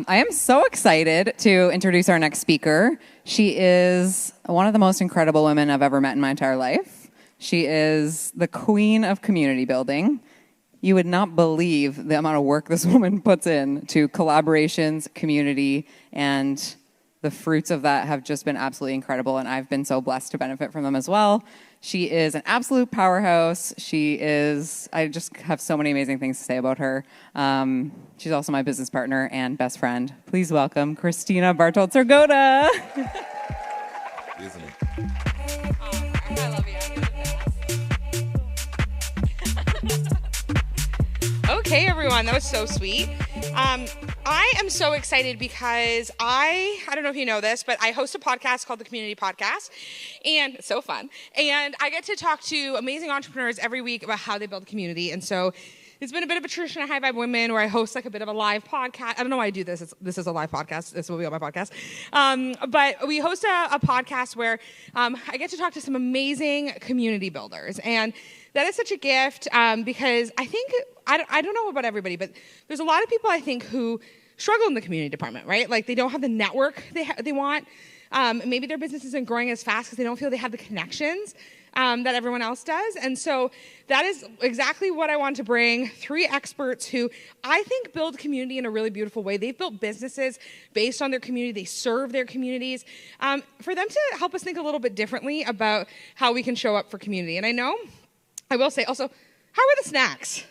I am so excited to introduce our next speaker. She is one of the most incredible women I've ever met in my entire life. She is the queen of community building. You would not believe the amount of work this woman puts in to collaborations, community, and the fruits of that have just been absolutely incredible, and I've been so blessed to benefit from them as well. She is an absolute powerhouse. I just have so many amazing things to say about her. She's also my business partner and best friend. Please welcome Kristina Bartold-Sergota. Isn't it? I love you. Okay, everyone, that was so sweet. I am so excited because I don't know if you know this, but I host a podcast called the Community Podcast, and it's so fun. And I get to talk to amazing entrepreneurs every week about how they build a community. And so it's been a bit of a tradition at High Vibe Women where I host like a bit of a live podcast. I don't know why I do this. This is a live podcast. This will be on my podcast. But we host a podcast where I get to talk to some amazing community builders. And that is such a gift because I think, I don't know about everybody, but there's a lot of people I think who struggle in the community department, right? Like they don't have the network they want. Maybe their business isn't growing as fast because they don't feel they have the connections that everyone else does. And so that is exactly what I want to bring. 3 experts who I think build community in a really beautiful way. They've built businesses based on their community. They serve their communities. For them to help us think a little bit differently about how we can show up for community. And I will say also, how are the snacks?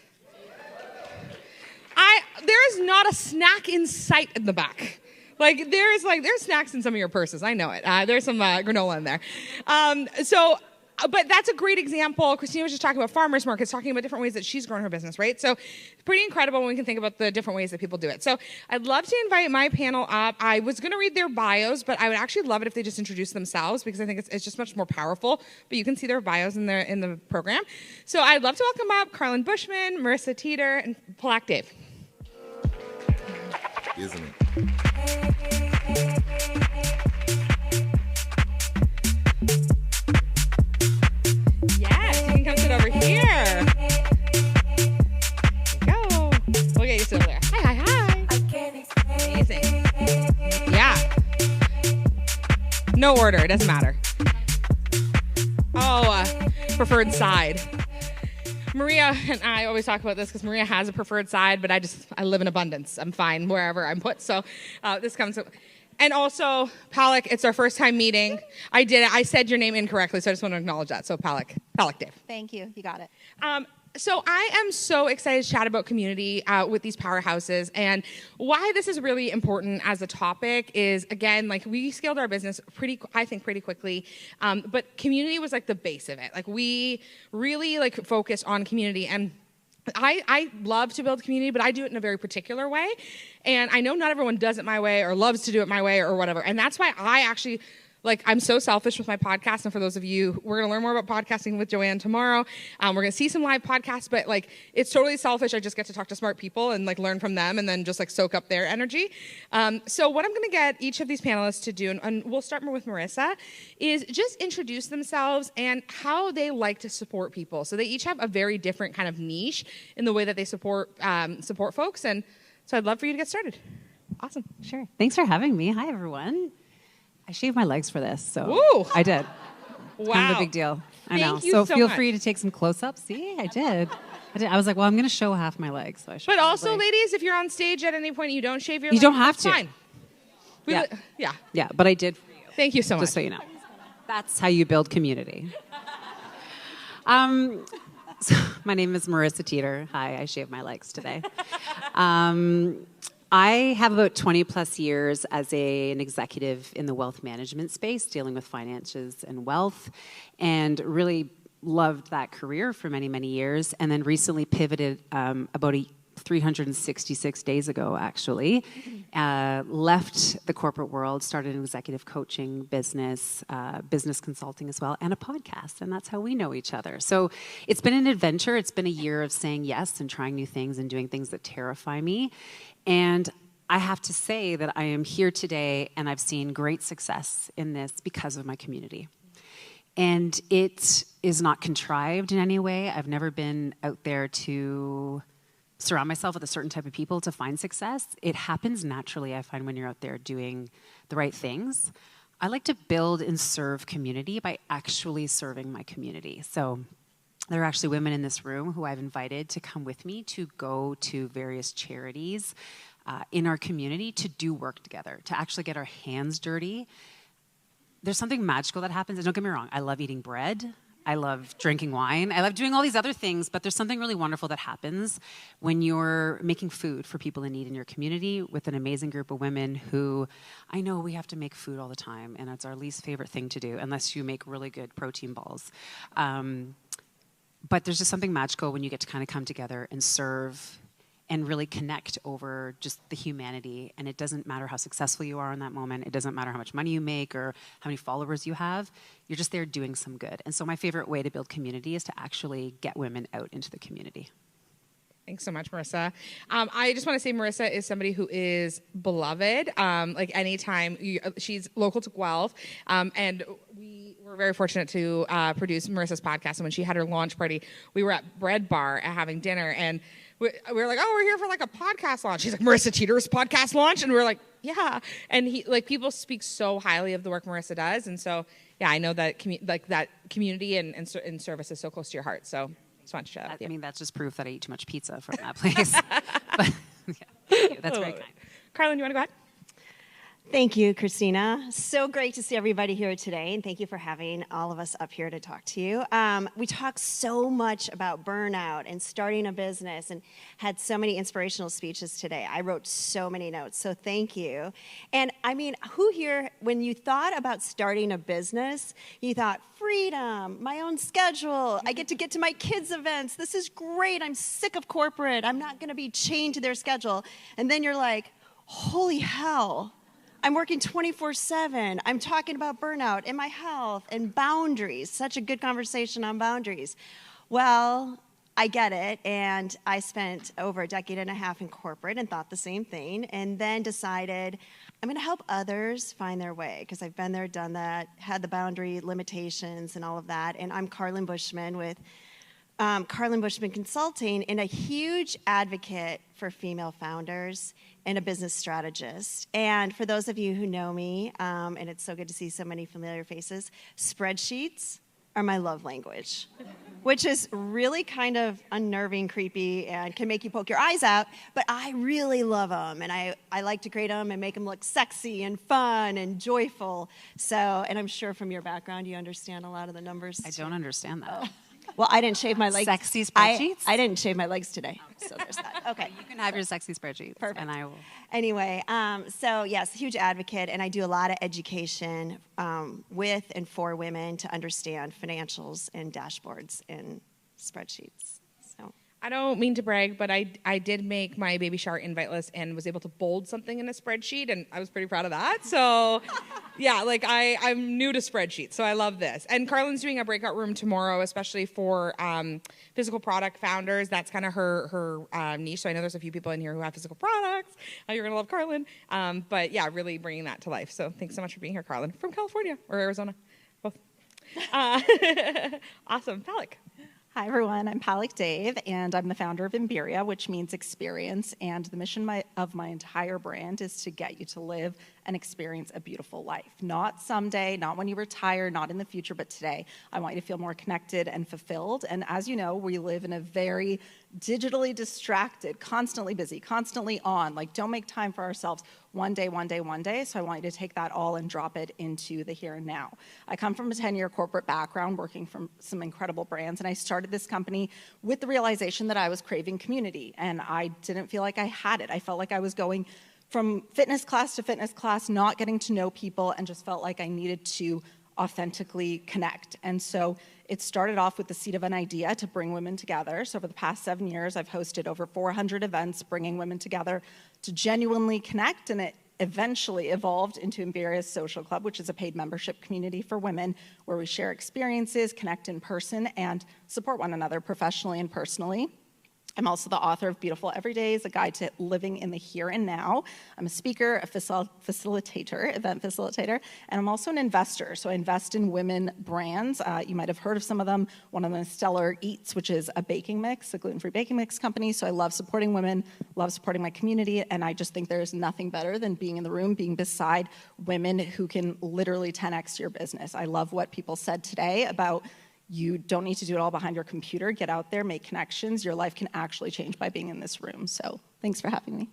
There is not a snack in sight in the back. Like there's snacks in some of your purses. I know it. There's some granola in there. But that's a great example. Kristina was just talking about farmers markets, talking about different ways that she's grown her business, right? So it's pretty incredible when we can think about the different ways that people do it. So I'd love to invite my panel up. I was going to read their bios, but I would actually love it if they just introduced themselves because I think it's just much more powerful. But you can see their bios in the program. So I'd love to welcome up Carlyn Bushman, Marissa Teeter, and Palak Dave. Isn't it? Yes, you can come sit over here. There you go. We'll get you sit over there. Hi. Amazing. Yeah. No order. It doesn't matter. Preferred side. Maria and I always talk about this because Maria has a preferred side, but I live in abundance. I'm fine wherever I'm put. So this comes. And also, Palak, it's our first time meeting. I did it. I said your name incorrectly, so I just want to acknowledge that. So Palak Dave. Thank you. You got it. So I am so excited to chat about community with these powerhouses, and why this is really important as a topic is, again, like we scaled our business pretty quickly, but community was like the base of it. Like we really like focused on community, and I love to build community, but I do it in a very particular way, and I know not everyone does it my way or loves to do it my way or whatever, and that's why I actually I'm so selfish with my podcast, and for those of you, we're going to learn more about podcasting with Joanne tomorrow. We're going to see some live podcasts, but it's totally selfish. I just get to talk to smart people and learn from them and then just soak up their energy. So what I'm going to get each of these panelists to do, and we'll start with Marissa, is just introduce themselves and how they like to support people. So they each have a very different kind of niche in the way that they support folks. And so I'd love for you to get started. Awesome. Sure. Thanks for having me. Hi, everyone. I shaved my legs for this, so Ooh. I did. Wow. Kind of a big deal. I know. Thank you so so feel much. free to take some close-ups. See, I did. I was like, well, I'm going to show half my legs. So I But also, ladies, if you're on stage at any point and you don't shave your legs, don't have that's to. fine. Yeah. Yeah. Yeah, but I did for you. Thank you so much. Just so you know. That's how you build community. So my name is Marissa Teeter. Hi, I shaved my legs today. I have about 20 plus years as an executive in the wealth management space, dealing with finances and wealth, and really loved that career for many, many years, and then recently pivoted about 366 days ago, actually. Left the corporate world, started an executive coaching business, business consulting as well, and a podcast, and that's how we know each other. So it's been an adventure. It's been a year of saying yes and trying new things and doing things that terrify me. And I have to say that I am here today, and I've seen great success in this because of my community. And it is not contrived in any way. I've never been out there to surround myself with a certain type of people to find success. It happens naturally, I find, when you're out there doing the right things. I like to build and serve community by actually serving my community. So there are actually women in this room who I've invited to come with me to go to various charities in our community to do work together, to actually get our hands dirty. There's something magical that happens. And don't get me wrong, I love eating bread. I love drinking wine. I love doing all these other things, but there's something really wonderful that happens when you're making food for people in need in your community with an amazing group of women who, I know we have to make food all the time, and it's our least favorite thing to do, unless you make really good protein balls. But there's just something magical when you get to kind of come together and serve and really connect over just the humanity. And it doesn't matter how successful you are in that moment. It doesn't matter how much money you make or how many followers you have. You're just there doing some good. And so my favorite way to build community is to actually get women out into the community. Thanks so much, Marissa. I just want to say Marissa is somebody who is beloved. Like anytime, she's local to Guelph, and we were very fortunate to produce Marissa's podcast. And when she had her launch party, we were at Bread Bar having dinner, and we were like, "Oh, we're here for like a podcast launch." She's like, "Marissa Teeter's podcast launch," and we were like, "Yeah." And people speak so highly of the work Marissa does, and so yeah, I know that that community and service is so close to your heart. So. I mean, that's just proof that I eat too much pizza from that place. But yeah, thank you. That's very kind. Carlyn, you want to go ahead? Thank you, Kristina. So great to see everybody here today, and thank you for having all of us up here to talk to you. We talked so much about burnout and starting a business and had so many inspirational speeches today. I wrote so many notes, so thank you. And I mean, who here, when you thought about starting a business, you thought, freedom, my own schedule, I get to my kids' events, this is great, I'm sick of corporate, I'm not gonna be chained to their schedule. And then you're like, holy hell, I'm working 24/7. I'm talking about burnout and my health and boundaries. Such a good conversation on boundaries. Well, I get it, and I spent over a decade and a half in corporate and thought the same thing, and then decided I'm gonna help others find their way, because I've been there, done that, had the boundary limitations and all of that, and I'm Carlyn Bushman with Carlyn Bushman Consulting, and a huge advocate for female founders and a business strategist. And for those of you who know me, and it's so good to see so many familiar faces, spreadsheets are my love language, which is really kind of unnerving, creepy, and can make you poke your eyes out, but I really love them, and I like to create them and make them look sexy and fun and joyful. So, and I'm sure from your background you understand a lot of the numbers. I don't understand that. Oh. Well, I didn't shave my legs. Sexy spreadsheets? I didn't shave my legs today, so there's that. Okay. You can have your sexy spreadsheets. Perfect. And I will. Anyway, so yes, huge advocate, and I do a lot of education with and for women to understand financials and dashboards and spreadsheets. So. I don't mean to brag, but I did make my baby shower invite list and was able to bold something in a spreadsheet, and I was pretty proud of that. So, yeah, like I'm new to spreadsheets, so I love this. And Carlyn's doing a breakout room tomorrow, especially for physical product founders. That's kind of her niche. So I know there's a few people in here who have physical products. You're gonna love Carlyn. But yeah, really bringing that to life. So thanks so much for being here, Carlyn, from California or Arizona, both. Awesome, Palak. Hi, everyone. I'm Palak Dave, and I'm the founder of Imberia, which means experience. And the mission of my entire brand is to get you to live and experience a beautiful life. Not someday, not when you retire, not in the future, but today. I want you to feel more connected and fulfilled. And as you know, we live in a very digitally distracted, constantly busy, constantly on. Like, don't make time for ourselves. One day, one day, one day. So I want you to take that all and drop it into the here and now. I come from a 10-year corporate background working from some incredible brands, and I started this company with the realization that I was craving community, and I didn't feel like I had it. I felt like I was going from fitness class to fitness class, not getting to know people, and just felt like I needed to authentically connect. And so it started off with the seed of an idea to bring women together. So over the past 7 years, I've hosted over 400 events bringing women together to genuinely connect, and it eventually evolved into Imberia's Social Club, which is a paid membership community for women where we share experiences, connect in person, and support one another professionally and personally. I'm also the author of Beautiful Everydays, a guide to living in the here and now. I'm a speaker, a facilitator, event facilitator, and I'm also an investor. So I invest in women brands. You might have heard of some of them. One of them is Stellar Eats, which is a baking mix, a gluten-free baking mix company. So I love supporting women, love supporting my community, and I just think there's nothing better than being in the room, being beside women who can literally 10x your business. I love what people said today about you don't need to do it all behind your computer. Get out there, make connections. Your life can actually change by being in this room. So thanks for having me.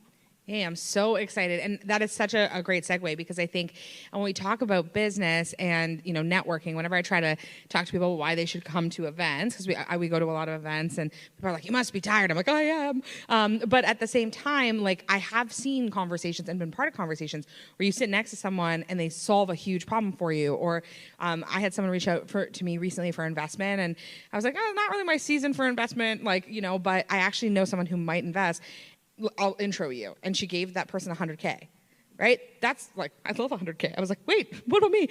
Hey, I'm so excited. And that is such a great segue, because I think when we talk about business and, networking, whenever I try to talk to people why they should come to events, because we go to a lot of events and people are like, you must be tired. I'm like, I am. But at the same time, like, I have seen conversations and been part of conversations where you sit next to someone and they solve a huge problem for you. Or I had someone reach out to me recently for investment, and I was like, oh, not really my season for investment, but I actually know someone who might invest. I'll intro you. And she gave that person $100K, right? That's like, I love $100K. I was like, wait, what about me?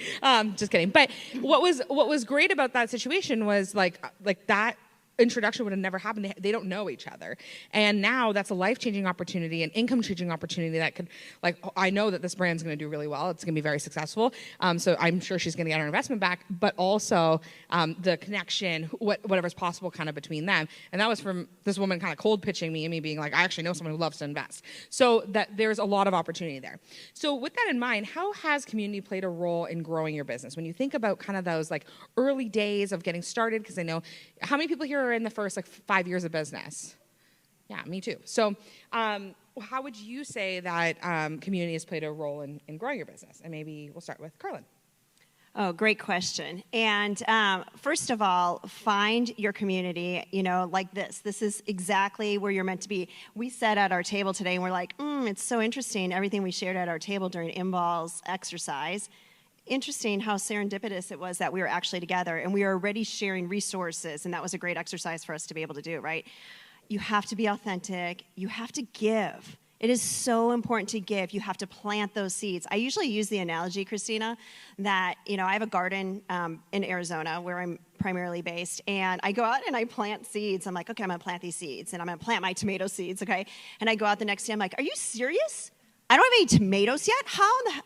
Just kidding. But what was great about that situation was like that introduction would have never happened. They don't know each other. And now that's a life-changing opportunity, an income-changing opportunity that could, I know that this brand's going to do really well. It's going to be very successful. So I'm sure she's going to get her investment back, but also the connection, whatever's possible kind of between them. And that was from this woman kind of cold pitching me and me being like, I actually know someone who loves to invest. So that there's a lot of opportunity there. So with that in mind, how has community played a role in growing your business? When you think about kind of those early days of getting started, because I know, how many people here are in the first 5 years of business? Yeah, me too. So how would you say that community has played a role in growing your business? And maybe we'll start with Carlyn. Oh, great question. And first of all, find your community, like this. This is exactly where you're meant to be. We sat at our table today and we're like, it's so interesting, everything we shared at our table during Imball's exercise. Interesting how serendipitous it was that we were actually together and we were already sharing resources, and that was a great exercise for us to be able to do, right? You have to be authentic. You have to give. It is so important to give. You have to plant those seeds. I usually use the analogy, Kristina, that, I have a garden in Arizona where I'm primarily based, and I go out and I plant seeds. I'm like, okay, I'm going to plant these seeds, and I'm going to plant my tomato seeds, okay? And I go out the next day, I'm like, are you serious? I don't have any tomatoes yet? How in the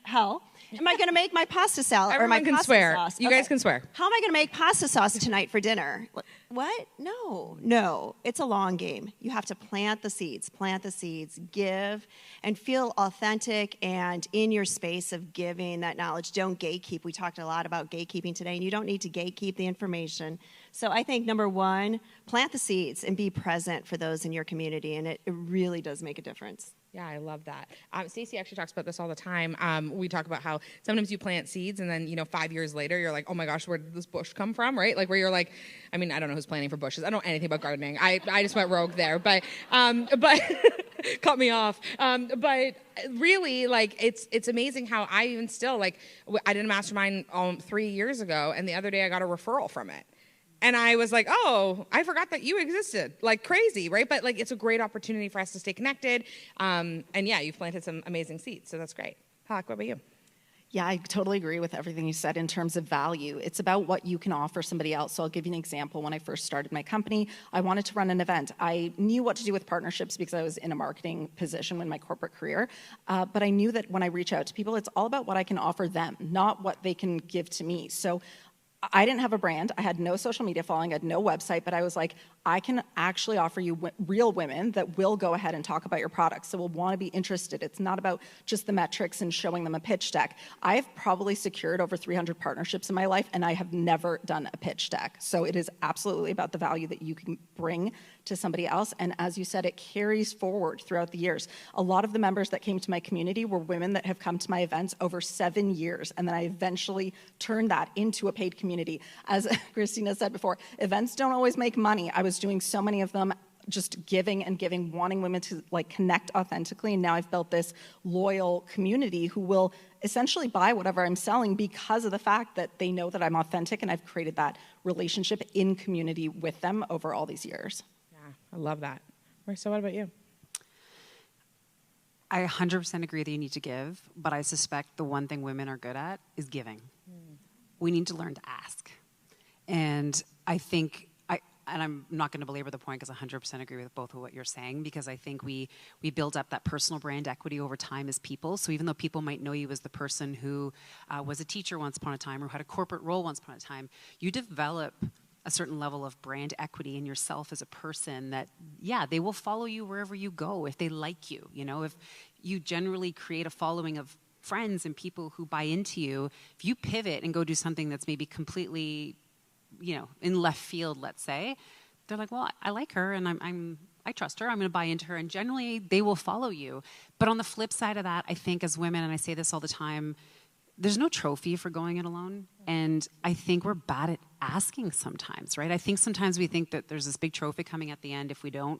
hell am I going to make my pasta salad? Everyone or my can pasta swear. sauce? You guys can swear. How am I going to make pasta sauce tonight for dinner? What? No. It's a long game. You have to plant the seeds, give, and feel authentic and in your space of giving that knowledge. Don't gatekeep. We talked a lot about gatekeeping today, and you don't need to gatekeep the information. So I think, number one, plant the seeds and be present for those in your community, and it really does make a difference. Yeah, I love that. Stacey actually talks about this all the time. We talk about how sometimes you plant seeds and then, 5 years later, you're like, oh my gosh, where did this bush come from, right? Where you're like, I don't know who's planting for bushes. I don't know anything about gardening. I just went rogue there, but cut me off. But really, it's amazing how I even still, I did a mastermind 3 years ago, and the other day I got a referral from it. And I was like, oh, I forgot that you existed. Crazy, right? But it's a great opportunity for us to stay connected. And yeah, you've planted some amazing seeds, so that's great. Palak, what about you? Yeah, I totally agree with everything you said in terms of value. It's about what you can offer somebody else. So I'll give you an example. When I first started my company, I wanted to run an event. I knew what to do with partnerships because I was in a marketing position in my corporate career. But I knew that when I reach out to people, it's all about what I can offer them, not what they can give to me. So I didn't have a brand. I had no social media following. I had no website, but I was like, I can actually offer you real women that will go ahead and talk about your products, so will want to be interested. It's not about just the metrics and showing them a pitch deck. I've probably secured over 300 partnerships in my life, and I have never done a pitch deck. So it is absolutely about the value that you can bring to somebody else. And as you said, it carries forward throughout the years. A lot of the members that came to my community were women that have come to my events over 7 years, and then I eventually turned that into a paid community. As Kristina said before, events don't always make money. I was doing so many of them just giving and giving, wanting women to connect authentically, and now I've built this loyal community who will essentially buy whatever I'm selling because of the fact that they know that I'm authentic, and I've created that relationship in community with them over all these years. Yeah, I love that. Marissa, what about you? I 100% agree that you need to give, but I suspect the one thing women are good at is giving. We need to learn to ask. And I think and I'm not going to belabor the point because I 100% agree with both of what you're saying, because I think we build up that personal brand equity over time as people. So even though people might know you as the person who was a teacher once upon a time or had a corporate role once upon a time, you develop a certain level of brand equity in yourself as a person that, yeah, they will follow you wherever you go if they like you. You know, if you generally create a following of friends and people who buy into you, if you pivot and go do something that's maybe completely, in left field, let's say, they're like, well, I like her and I trust her. I'm going to buy into her. And generally they will follow you. But on the flip side of that, I think as women, and I say this all the time, there's no trophy for going it alone. And I think we're bad at asking sometimes, right? I think sometimes we think that there's this big trophy coming at the end if we don't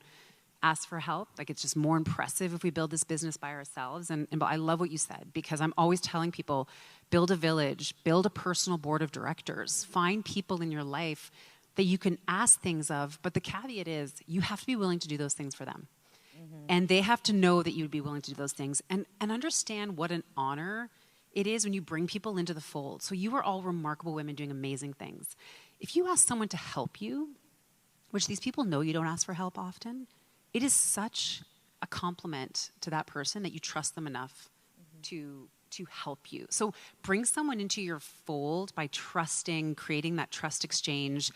ask for help. Like, it's just more impressive if we build this business by ourselves. And I love what you said, because I'm always telling people, build a village, build a personal board of directors, find people in your life that you can ask things of. But the caveat is you have to be willing to do those things for them. Mm-hmm. And they have to know that you would be willing to do those things and understand what an honor it is when you bring people into the fold. So you are all remarkable women doing amazing things. If you ask someone to help you, which these people know you don't ask for help often, it is such a compliment to that person that you trust them enough to help you. So bring someone into your fold by trusting, creating that trust exchange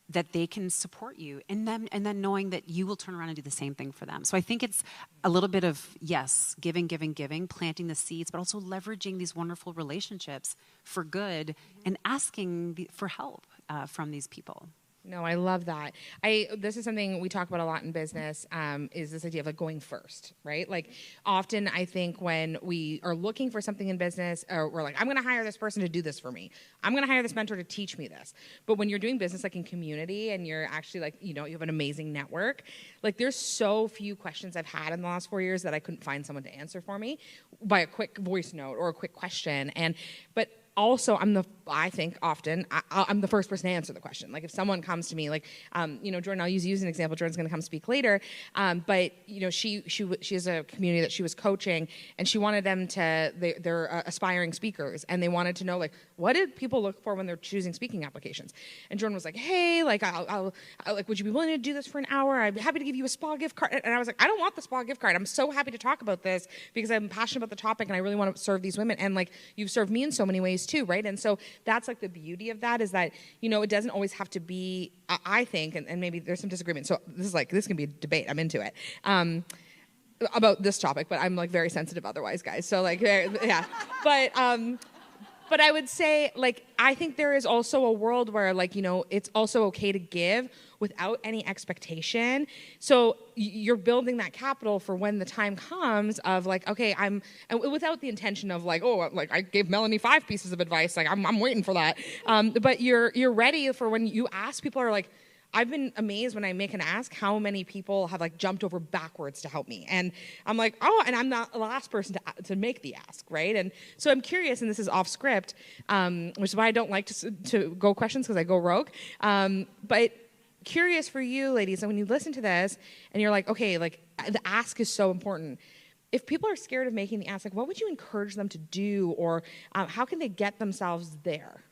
that they can support you, and then knowing that you will turn around and do the same thing for them. So I think it's a little bit of, yes, giving, planting the seeds, but also leveraging these wonderful relationships for good and asking for help from these people. No, I love that. This is something we talk about a lot in business, is this idea of like going first, right? Like often I think when we are looking for something in business, or we're like, I'm going to hire this person to do this for me. I'm going to hire this mentor to teach me this. But when you're doing business like in community and you're actually like, you have an amazing network, like there's so few questions I've had in the last 4 years that I couldn't find someone to answer for me by a quick voice note or a quick question. But also, I think often I'm the first person to answer the question. Like if someone comes to me, like, Jordan, I'll use you as an example. Jordan's going to come speak later. But she has a community that she was coaching, and she wanted them they're aspiring speakers, and they wanted to know, like, what did people look for when they're choosing speaking applications? And Jordan was like, hey, like, I'll would you be willing to do this for an hour? I'm happy to give you a spa gift card. And I was like, I don't want the spa gift card. I'm so happy to talk about this because I'm passionate about the topic and I really want to serve these women. And like, you've served me in so many ways too, right? And so that's like the beauty of that, is that, it doesn't always have to be, I think, and maybe there's some disagreement. So this can be a debate. I'm into it. About this topic, but I'm like very sensitive otherwise, guys. So like, yeah. But I would say, like, I think there is also a world where, like, it's also okay to give without any expectation. So you're building that capital for when the time comes of like, okay, and without the intention of like, oh, like I gave Melanie 5 pieces of advice. Like I'm waiting for that. But you're ready for when you ask. People are like, I've been amazed when I make an ask how many people have like jumped over backwards to help me. And I'm like, oh, and I'm not the last person to make the ask, right? And so I'm curious, and this is off script, which is why I don't like to go questions, because I go rogue. But curious for you, ladies, and when you listen to this and you're like, okay, like the ask is so important. If people are scared of making the ask, like what would you encourage them to do, or how can they get themselves there?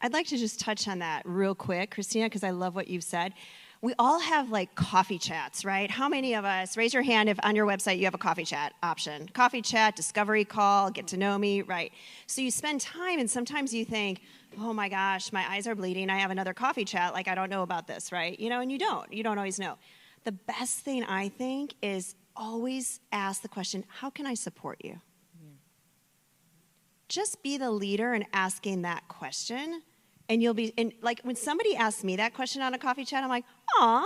I'd like to just touch on that real quick, Kristina, because I love what you've said. We all have like coffee chats, right? How many of us, raise your hand if on your website you have a coffee chat option. Coffee chat, discovery call, get to know me, right? So you spend time, and sometimes you think, oh my gosh, my eyes are bleeding. I have another coffee chat, like I don't know about this, right? And you don't always know. The best thing I think is always ask the question, how can I support you? Yeah. Just be the leader in asking that question. And and like when somebody asks me that question on a coffee chat, I'm like, aw,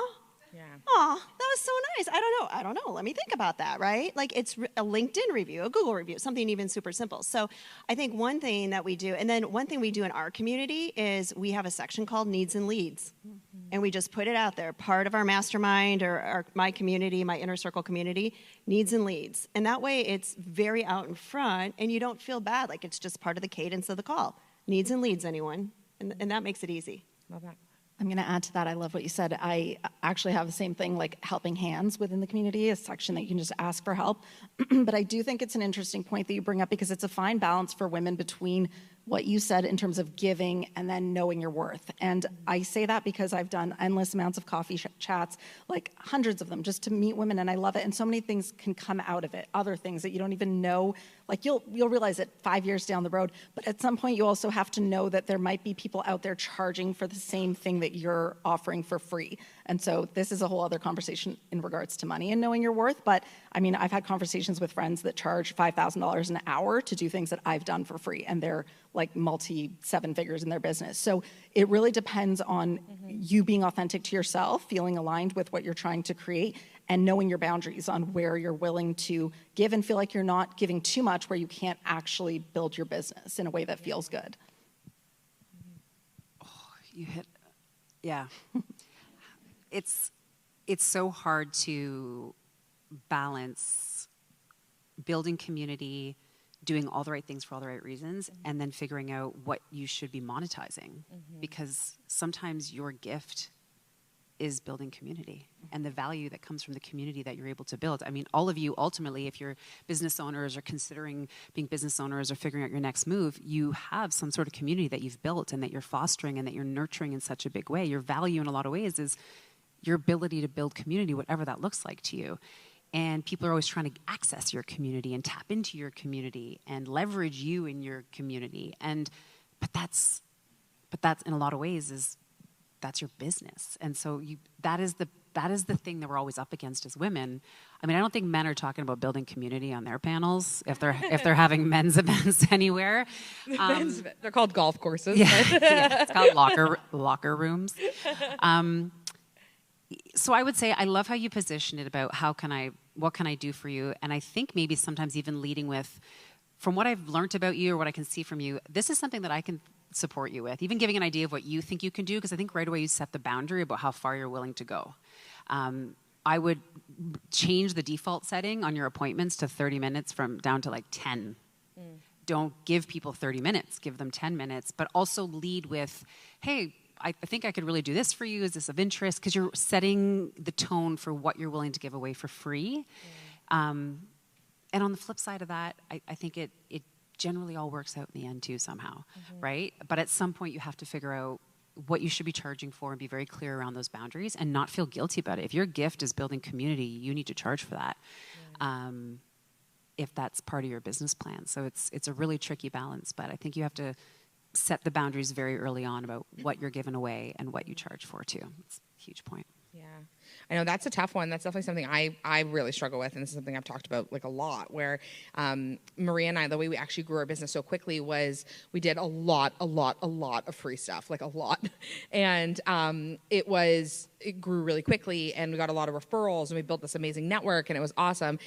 that was so nice. I don't know. Let me think about that, right? Like it's a LinkedIn review, a Google review, something even super simple. So I think one thing that we do, and then one thing we do in our community is we have a section called Needs and Leads. Mm-hmm. And we just put it out there, part of our mastermind or my community, my inner circle community, Needs and Leads. And that way it's very out in front and you don't feel bad, like it's just part of the cadence of the call. Needs and Leads, anyone? And that makes it easy. Love that. I'm going to add to that. I love what you said. I actually have the same thing, like helping hands within the community, a section that you can just ask for help. But I do think it's an interesting point that you bring up, because it's a fine balance for women between what you said in terms of giving and then knowing your worth. And I say that because I've done endless amounts of coffee chats, like hundreds of them, just to meet women, and I love it. And so many things can come out of it, other things that you don't even know. Like you'll realize it 5 years down the road, but at some point you also have to know that there might be people out there charging for the same thing that you're offering for free. And so this is a whole other conversation in regards to money and knowing your worth. But I mean, I've had conversations with friends that charge $5,000 an hour to do things that I've done for free, and they're like multi-seven figures in their business. So it really depends on you being authentic to yourself, feeling aligned with what you're trying to create, and knowing your boundaries on where you're willing to give and feel like you're not giving too much where you can't actually build your business in a way that feels good. Oh, you hit, yeah. It's so hard to balance building community, doing all the right things for all the right reasons, and then figuring out what you should be monetizing. Because sometimes your gift is building community and the value that comes from the community that you're able to build. I mean, all of you, ultimately, if you're business owners or considering being business owners or figuring out your next move, you have some sort of community that you've built and that you're fostering and that you're nurturing in such a big way. Your value in a lot of ways is your ability to build community, whatever that looks like to you. And people are always trying to access your community and tap into your community and leverage you in your community. But that's in a lot of ways that's your business. And so that is the thing that we're always up against as women. I mean, I don't think men are talking about building community on their panels if they're having men's events anywhere. They're called golf courses. Yeah, yeah, it's called locker rooms. So I would say I love how you position it about what can I do for you? And I think maybe sometimes even leading with, from what I've learned about you or what I can see from you, this is something that I can support you with, even giving an idea of what you think you can do, because I think right away you set the boundary about how far you're willing to go. I would change the default setting on your appointments to 30 minutes down to like 10. Don't give people 30 minutes, give them 10 minutes, but also lead with, hey, I think I could really do this for you. Is this of interest? Because you're setting the tone for what you're willing to give away for free. And on the flip side of that, I think it generally all works out in the end too somehow, right? But at some point you have to figure out what you should be charging for and be very clear around those boundaries and not feel guilty about it. If your gift is building community, you need to charge for that. If that's part of your business plan. So it's a really tricky balance, but I think you have to set the boundaries very early on about what you're giving away and what you charge for too. It's a huge point. Yeah. I know that's a tough one. That's definitely something I really struggle with, and this is something I've talked about like a lot, where Maria and I, the way we actually grew our business so quickly was we did a lot of free stuff, like a lot. And it grew really quickly, and we got a lot of referrals, and we built this amazing network, and it was awesome.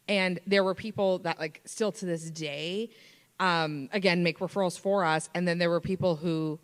And there were people that like still to this day, again, make referrals for us. And then there were people who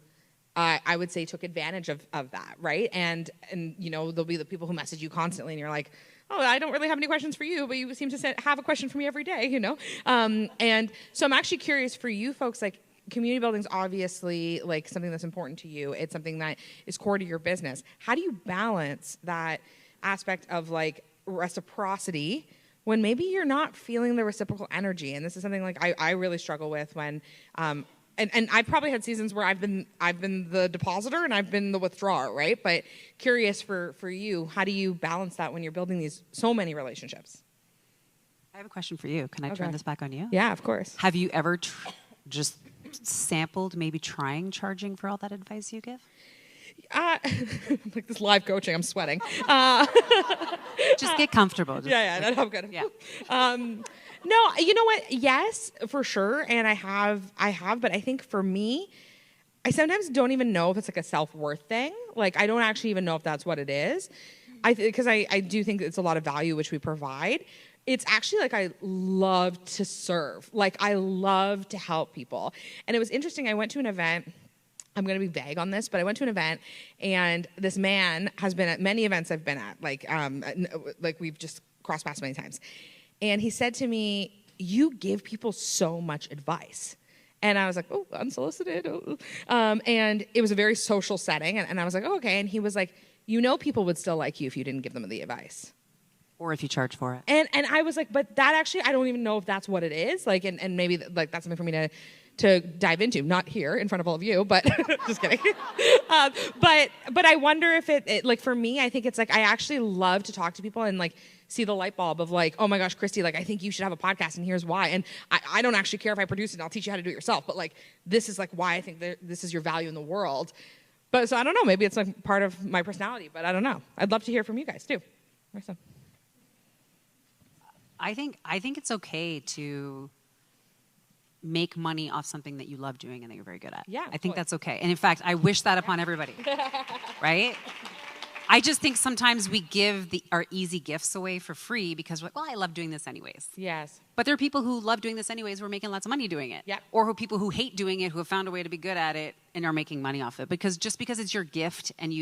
I would say took advantage of that, right? And you know, there'll be the people who message you constantly, and you're like, oh, I don't really have any questions for you, but you seem to have a question for me every day, you know? And so I'm actually curious for you folks, like, community building is obviously like something that's important to you. It's something that is core to your business. How do you balance that aspect of like reciprocity when maybe you're not feeling the reciprocal energy? And this is something like I really struggle with when, and I've probably had seasons where I've been the depositor and I've been the withdrawer, right? But curious for you, how do you balance that when you're building so many relationships? I have a question for you. Can I turn this back on you? Yeah, of course. Have you ever just sampled maybe charging for all that advice you give? Like this live coaching, I'm sweating. Just get comfortable. Yeah, I'm good. Yeah. No, you know what? Yes, for sure. And I have, but I think for me, I sometimes don't even know if it's like a self-worth thing. Like, I don't actually even know if that's what it is. Because I do think it's a lot of value which we provide. It's actually like I love to serve. Like, I love to help people. And it was interesting. I went to an event. I'm going to be vague on this, but I went to an event, and this man has been at many events I've been at. Like we've just crossed paths many times. And he said to me, you give people so much advice. And I was like, oh, unsolicited. Oh. And it was a very social setting. And I was like, oh, okay. And he was like, you know, people would still like you if you didn't give them the advice. Or if you charge for it. And I was like, but that actually, I don't even know if that's what it is. Like, and maybe like that's something for me to dive into, not here in front of all of you, but just kidding. But I wonder if it like for me, I think it's like I actually love to talk to people and like see the light bulb of like, oh my gosh, Christy, like I think you should have a podcast and here's why. And I don't actually care if I produce it and I'll teach you how to do it yourself. But like this is like why I think that this is your value in the world. But so I don't know, maybe it's like part of my personality, but I don't know. I'd love to hear from you guys too. Marissa. I think it's okay to make money off something that you love doing and that you're very good at. Yeah, I think that's okay. And in fact, I wish that upon everybody. Right? I just think sometimes we give our easy gifts away for free because we're like, well, I love doing this anyways. Yes. But there are people who love doing this anyways who are making lots of money doing it. Yeah. Or people who hate doing it, who have found a way to be good at it and are making money off it. Because just because it's your gift and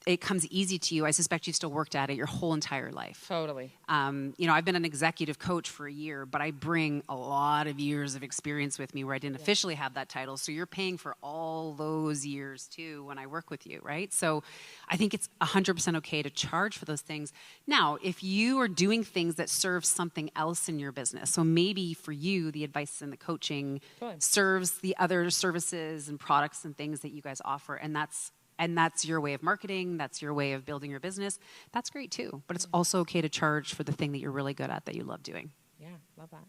it comes easy to you, I suspect you've still worked at it your whole entire life. Totally. I've been an executive coach for a year, but I bring a lot of years of experience with me where I didn't officially have that title. So you're paying for all those years too when I work with you, right? So I think it's 100% okay to charge for those things. Now, if you are doing things that serve something else in your business, so maybe for you, the advice and the coaching serves the other services and products and things that you guys offer, and that's your way of marketing, that's your way of building your business, that's great too. But it's also okay to charge for the thing that you're really good at, that you love doing. Yeah, love that.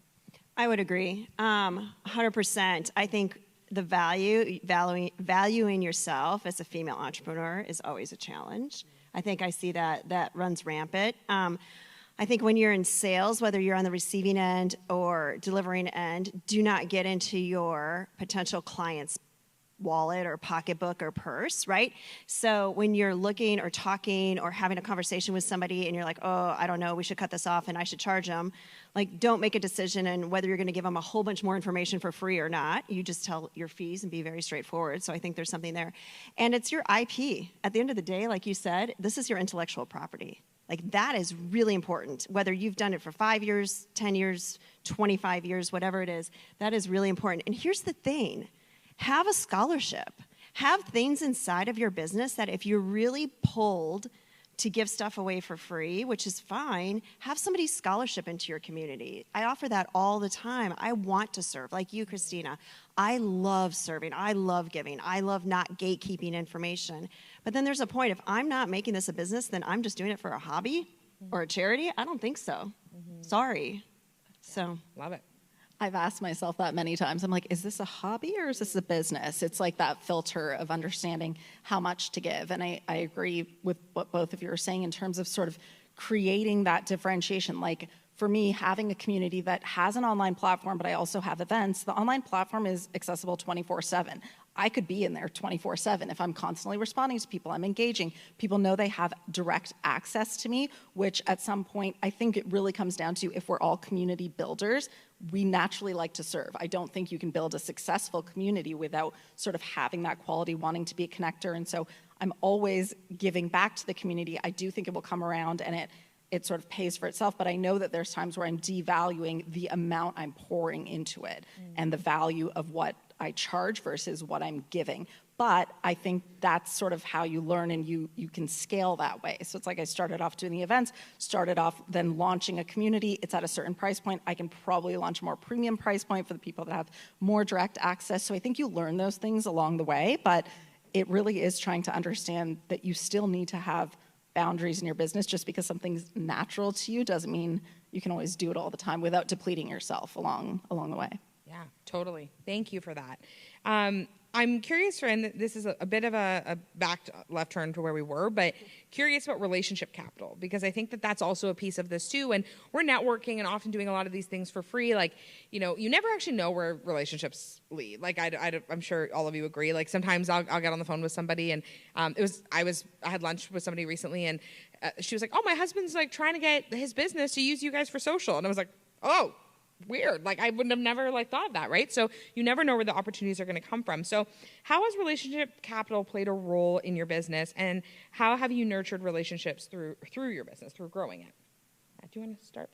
I would agree, 100%. I think the valuing yourself as a female entrepreneur is always a challenge. I think I see that runs rampant. I think when you're in sales, whether you're on the receiving end or delivering end, do not get into your potential client's wallet or pocketbook or purse, right? So when you're looking or talking or having a conversation with somebody and you're like, oh, I don't know, we should cut this off and I should charge them, like don't make a decision on whether you're going to give them a whole bunch more information for free or not. You just tell your fees and be very straightforward. So I think there's something there. And it's your IP. At the end of the day, like you said, this is your intellectual property. Like that is really important. Whether you've done it for 5 years, 10 years, 25 years, whatever it is, that is really important. And here's the thing. Have a scholarship. Have things inside of your business that if you're really pulled to give stuff away for free, which is fine, have somebody's scholarship into your community. I offer that all the time. I want to serve, like you, Kristina. I love serving. I love giving. I love not gatekeeping information. But then there's a point, if I'm not making this a business, then I'm just doing it for a hobby or a charity? I don't think so. Sorry. So. Love it. I've asked myself that many times. I'm like, is this a hobby or is this a business? It's like that filter of understanding how much to give. And I agree with what both of you are saying in terms of sort of creating that differentiation. Like for me, having a community that has an online platform, but I also have events, the online platform is accessible 24/7. I could be in there 24/7 if I'm constantly responding to people, I'm engaging. People know they have direct access to me, which at some point, I think it really comes down to if we're all community builders, we naturally like to serve. I don't think you can build a successful community without sort of having that quality, wanting to be a connector. And so I'm always giving back to the community. I do think it will come around and it sort of pays for itself, but I know that there's times where I'm devaluing the amount I'm pouring into it and the value of what I charge versus what I'm giving. But I think that's sort of how you learn and you can scale that way. So it's like I started off doing the events, started off then launching a community. It's at a certain price point. I can probably launch a more premium price point for the people that have more direct access. So I think you learn those things along the way, but it really is trying to understand that you still need to have boundaries in your business. Just because something's natural to you doesn't mean you can always do it all the time without depleting yourself along the way. Yeah, totally. Thank you for that. I'm curious, and this is a bit of a back left turn to where we were, but curious about relationship capital, because I think that that's also a piece of this too. And we're networking and often doing a lot of these things for free. Like, you know, you never actually know where relationships lead. Like, I'm sure all of you agree. Like, sometimes I'll get on the phone with somebody, and I had lunch with somebody recently, and she was like, "Oh, my husband's like trying to get his business to use you guys for social," and I was like, "Oh." Weird. Like, I would have never thought of that, right? So you never know where the opportunities are going to come from. So how has relationship capital played a role in your business, and how have you nurtured relationships through your business, through growing it? Do you want to start?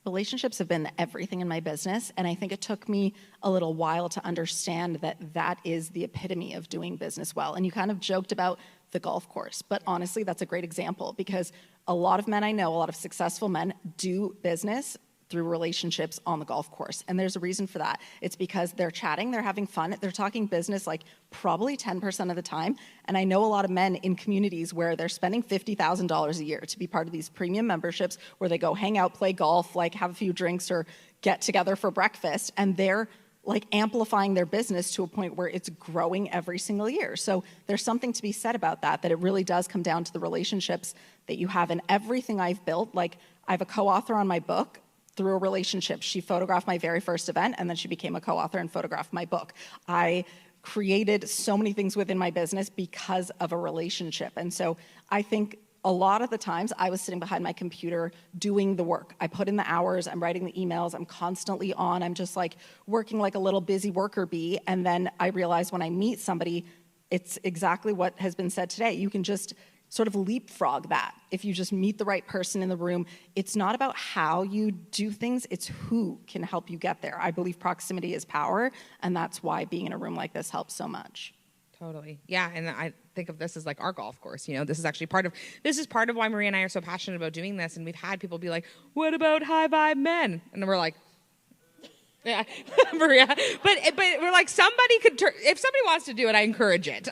Relationships have been everything in my business, and I think it took me a little while to understand that that is the epitome of doing business well. And you kind of joked about the golf course. But honestly, that's a great example because a lot of men I know, a lot of successful men do business through relationships on the golf course. And there's a reason for that. It's because they're chatting, they're having fun, they're talking business like probably 10% of the time. And I know a lot of men in communities where they're spending $50,000 a year to be part of these premium memberships where they go hang out, play golf, like have a few drinks or get together for breakfast. And they're like amplifying their business to a point where it's growing every single year. So there's something to be said about that it really does come down to the relationships that you have. And everything I've built, like I have a co-author on my book through a relationship. She photographed my very first event and then she became a co-author and photographed my book. I created so many things within my business because of a relationship. And so I think a lot of the times I was sitting behind my computer doing the work. I put in the hours, I'm writing the emails, I'm constantly on, I'm just like working like a little busy worker bee. And then I realize when I meet somebody, it's exactly what has been said today. You can just sort of leapfrog that. If you just meet the right person in the room, it's not about how you do things, it's who can help you get there. I believe proximity is power, and that's why being in a room like this helps so much. Totally. Yeah. And I think of this as like our golf course. You know, this is actually part of why Maria and I are so passionate about doing this. And we've had people be like, what about high vibe men? And we're like, yeah, Maria. But we're like, somebody could if somebody wants to do it, I encourage it.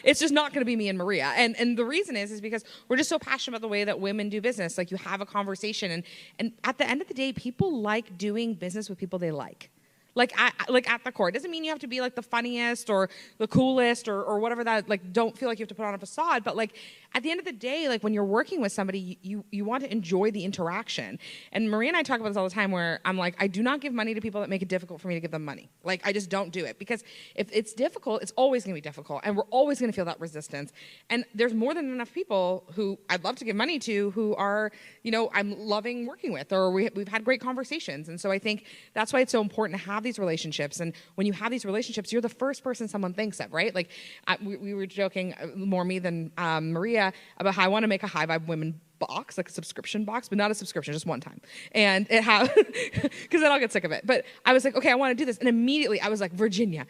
It's just not going to be me and Maria. And the reason is because we're just so passionate about the way that women do business. Like you have a conversation and at the end of the day, people like doing business with people they like. Like at the core. It doesn't mean you have to be like the funniest or the coolest or whatever that, like, don't feel like you have to put on a facade. But like at the end of the day, like when you're working with somebody, you want to enjoy the interaction. And Maria and I talk about this all the time where I'm like, I do not give money to people that make it difficult for me to give them money. Like I just don't do it because if it's difficult, it's always going to be difficult. And we're always going to feel that resistance. And there's more than enough people who I'd love to give money to who are, you know, I'm loving working with or we've had great conversations. And so I think that's why it's so important to have these relationships. And when you have these relationships, you're the first person someone thinks of, right? Like we were joking, more me than Maria, about how I want to make a high vibe women box, like a subscription box, but not a subscription, just one time. And it because then I'll get sick of it. But I was like, okay, I want to do this. And immediately I was like, Virginia,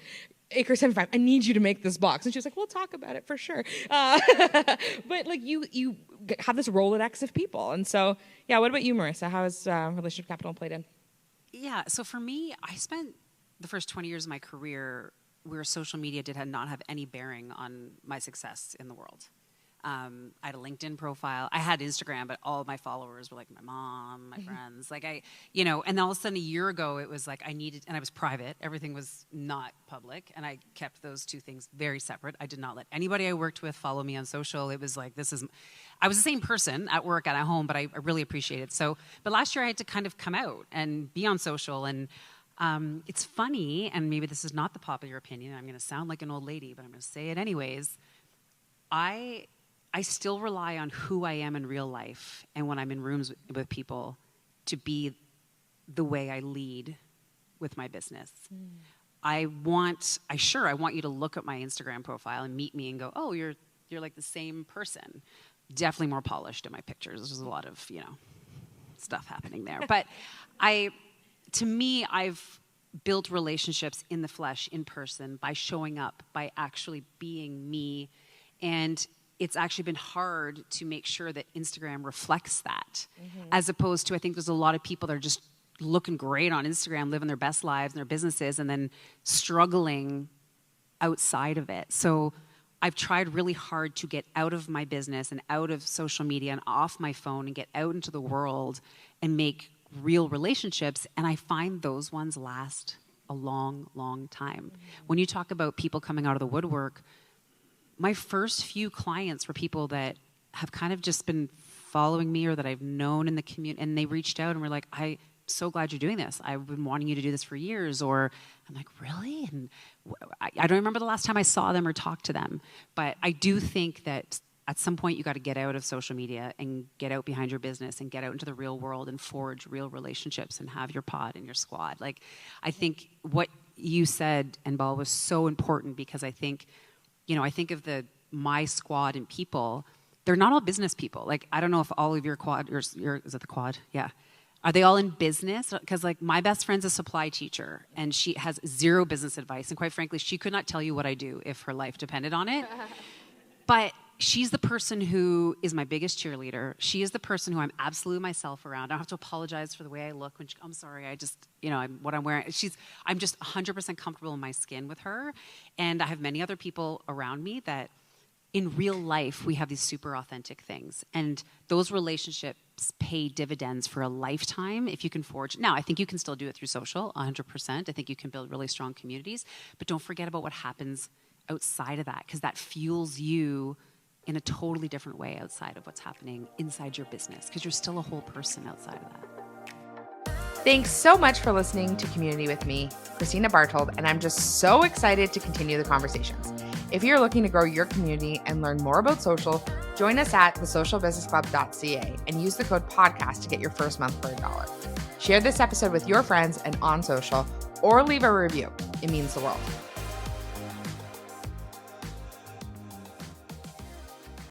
Acre 75, I need you to make this box. And she was like, we'll talk about it for sure. But like you have this Rolodex of people. And so, yeah, what about you, Marissa? How has relationship capital played in? Yeah, so for me, I spent the first 20 years of my career where social media did not have any bearing on my success in the world. I had a LinkedIn profile. I had Instagram, but all of my followers were like my mom, my friends. Like and then all of a sudden a year ago, it was like I was private. Everything was not public. And I kept those two things very separate. I did not let anybody I worked with follow me on social. It was like, I was the same person at work and at home, but I really appreciate it. So, but last year I had to kind of come out and be on social. And it's funny, and maybe this is not the popular opinion. I'm going to sound like an old lady, but I'm going to say it anyways. I still rely on who I am in real life and when I'm in rooms with people to be the way I lead with my business. I want you to look at my Instagram profile and meet me and go, oh, you're like the same person. Definitely more polished in my pictures. There's a lot of, stuff happening there. But to me, I've built relationships in the flesh, in person, by showing up, by actually being me. And it's actually been hard to make sure that Instagram reflects that, as opposed to, I think there's a lot of people that are just looking great on Instagram, living their best lives and their businesses, and then struggling outside of it. So I've tried really hard to get out of my business and out of social media and off my phone and get out into the world and make real relationships. And I find those ones last a long, long time. When you talk about people coming out of the woodwork, my first few clients were people that have kind of just been following me or that I've known in the community, and they reached out and were like, I'm so glad you're doing this. I've been wanting you to do this for years. Or I'm like, really? And I don't remember the last time I saw them or talked to them. But I do think that at some point you got to get out of social media and get out behind your business and get out into the real world and forge real relationships and have your pod and your squad. Like, I think what you said, and Bal, was so important, because I think, I think of my squad and people, they're not all business people. Like, I don't know if all of your quad, is it the quad? Yeah. Are they all in business? Because like my best friend's a supply teacher and she has zero business advice. And quite frankly, she could not tell you what I do if her life depended on it. But she's the person who is my biggest cheerleader. She is the person who I'm absolutely myself around. I don't have to apologize for the way I look when I'm sorry, I just, what I'm wearing. I'm just 100% comfortable in my skin with her. And I have many other people around me that in real life, we have these super authentic things. And those relationships pay dividends for a lifetime if you can forge. Now, I think you can still do it through social, 100%. I think you can build really strong communities. But don't forget about what happens outside of that, because that fuels you in a totally different way outside of what's happening inside your business, because you're still a whole person outside of that. Thanks so much for listening to Community with me, Kristina Bartold, and I'm just so excited to continue the conversations. If you're looking to grow your community and learn more about social, join us at thesocialbusinessclub.ca and use the code podcast to get your first month for $1. Share this episode with your friends and on social, or leave a review. It means the world.